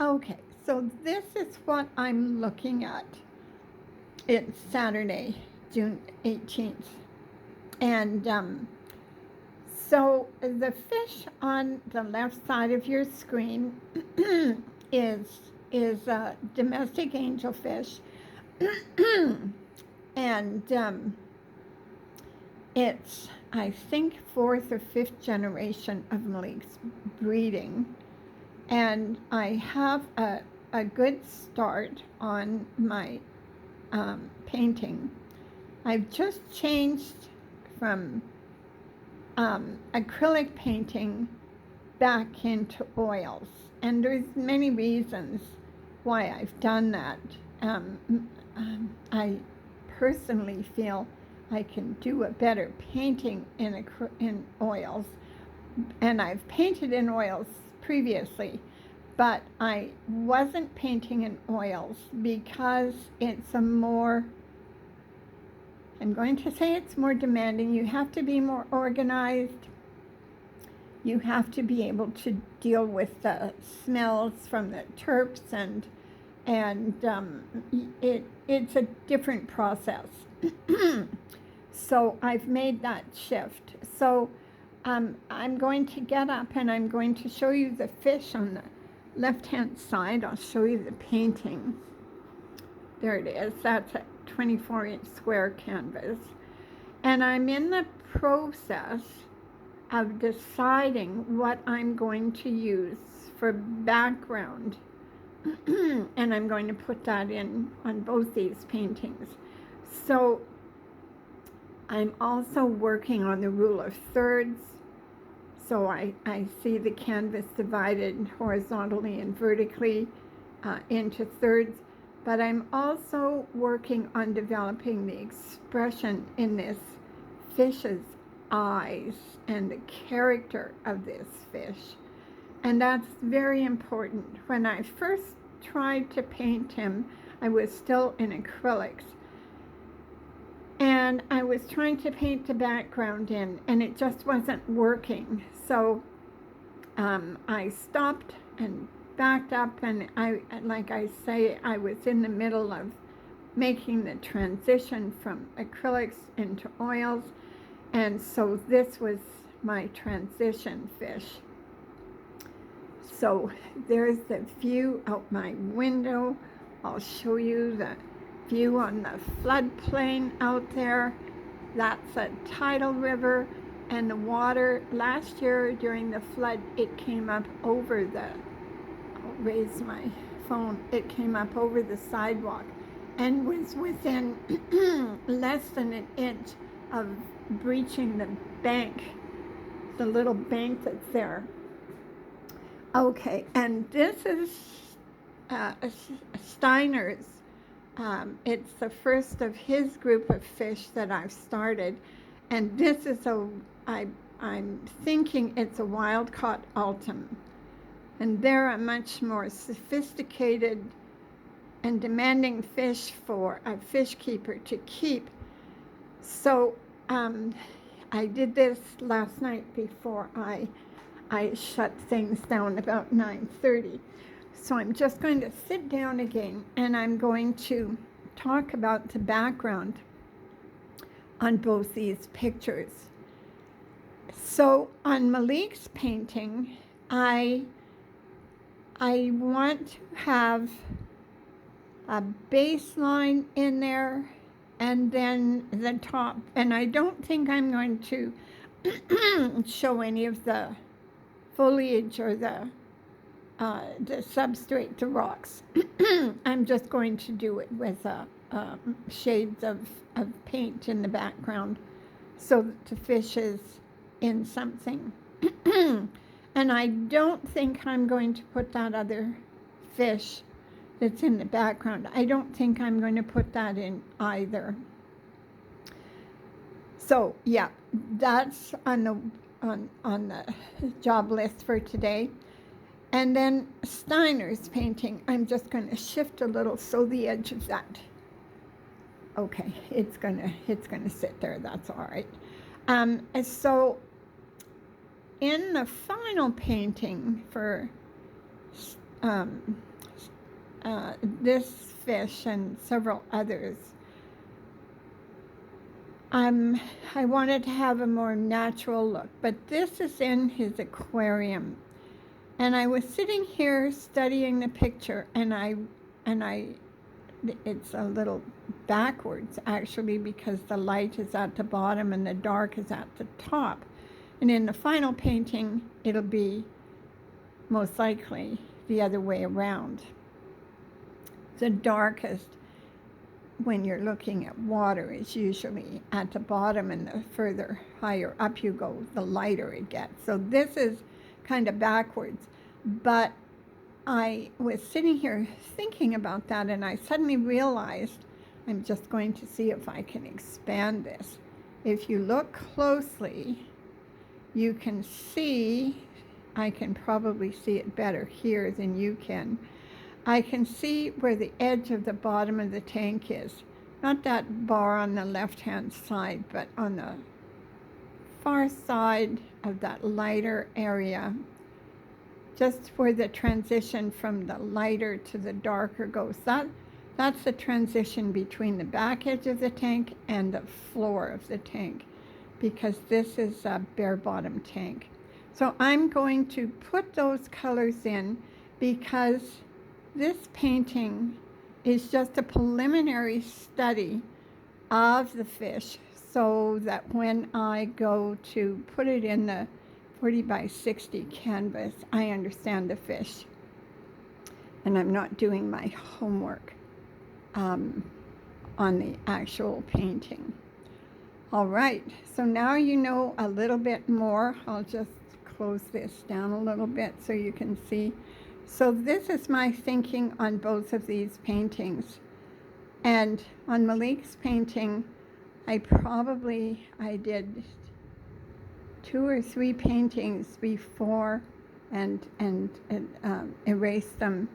Okay, so this is what I'm looking at. It's Saturday, June 18th. And so the fish on the left side of your screen is a domestic angelfish. And it's, I think, fourth or fifth generation of Malik's breeding. And I have a good start on my painting. I've just changed from acrylic painting back into oils, and there's many reasons why I've done that. I personally feel I can do a better painting in oils, and I've painted in oils previously, but I wasn't painting in oils because it's a more, I'm going to say it's more demanding. You have to be more organized. You have to be able to deal with the smells from the terps, and it's a different process. So I've made that shift. So I'm going to get up and I'm going to show you the fish on the left-hand side. I'll show you the painting. There it is. That's a 24-inch square canvas. And I'm in the process of deciding what I'm going to use for background. And I'm going to put that in on both these paintings. So I'm also working on the rule of thirds. So I see the canvas divided horizontally and vertically into thirds. But I'm also working on developing the expression in this fish's eyes and the character of this fish. And that's very important. When I first tried to paint him, I was still in acrylics. And I was trying to paint the background in, and it just wasn't working. So I stopped and backed up, and like I say, I was in the middle of making the transition from acrylics into oils, and so this was my transition fish. So there's the view out my window. I'll show you the view on the floodplain out there. That's a tidal river, and the water last year during the flood, it came up over the, I'll raise my phone, it came up over the sidewalk and was within less than an inch of breaching the bank, the little bank that's there. Okay, and this is Steiner's. It's the first of his group of fish that I've started, and this is I'm thinking it's a wild-caught Altum, and they're a much more sophisticated and demanding fish for a fish keeper to keep. So I did this last night before I shut things down about 9:30. So I'm just going to sit down again, and I'm going to talk about the background on both these pictures. So on Malik's painting, I want to have a baseline in there and then the top. And I don't think I'm going to show any of the foliage or the substrate, the rocks. I'm just going to do it with shades of paint in the background so that the fish is in something. And I don't think I'm going to put that other fish that's in the background. I don't think I'm going to put that in either. So yeah, that's on the job list for today. And then Steiner's painting, I'm just going to shift a little so the edge of that. Okay, it's gonna sit there. That's all right. So in the final painting for um, this fish and several others, I wanted to have a more natural look, but this is in his aquarium. And I was sitting here studying the picture, and it's a little backwards actually, because the light is at the bottom and the dark is at the top. And in the final painting, it'll be most likely the other way around. The darkest, when you're looking at water, is usually at the bottom, and the further higher up you go, the lighter it gets. So this is kind of backwards. But I was sitting here thinking about that, and I suddenly realized, I'm just going to see if I can expand this. If you look closely, you can see, I can probably see it better here than you can. I can see where the edge of the bottom of the tank is. Not that bar on the left-hand side, but on the far side of that lighter area, just where the transition from the lighter to the darker goes. That's the transition between the back edge of the tank and the floor of the tank, because this is a bare bottom tank. So I'm going to put those colors in, because this painting is just a preliminary study of the fish, so that when I go to put it in the 40 by 60 canvas, I understand the fish, and I'm not doing my homework on the actual painting. All right, so now you know a little bit more. I'll just close this down a little bit so you can see. So this is my thinking on both of these paintings. And on Malik's painting, I did 2 or 3 paintings before and erased them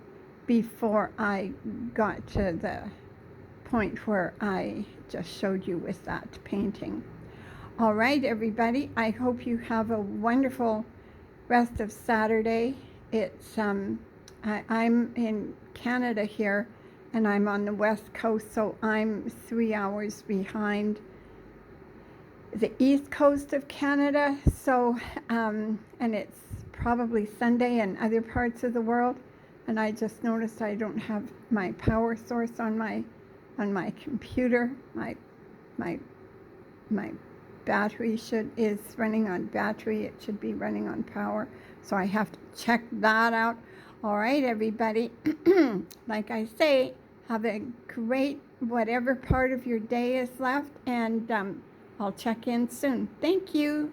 before I got to the point where I just showed you with that painting. All right, everybody, I hope you have a wonderful rest of Saturday. It's I'm in Canada here, and I'm on the West Coast, so I'm 3 hours behind the East Coast of Canada. So and it's probably Sunday in other parts of the world, and I just noticed I don't have my power source on my computer. My battery is running on battery. It should be running on power, so I have to check that out. All right, everybody, like I say, have a great whatever part of your day is left, and I'll check in soon. Thank you.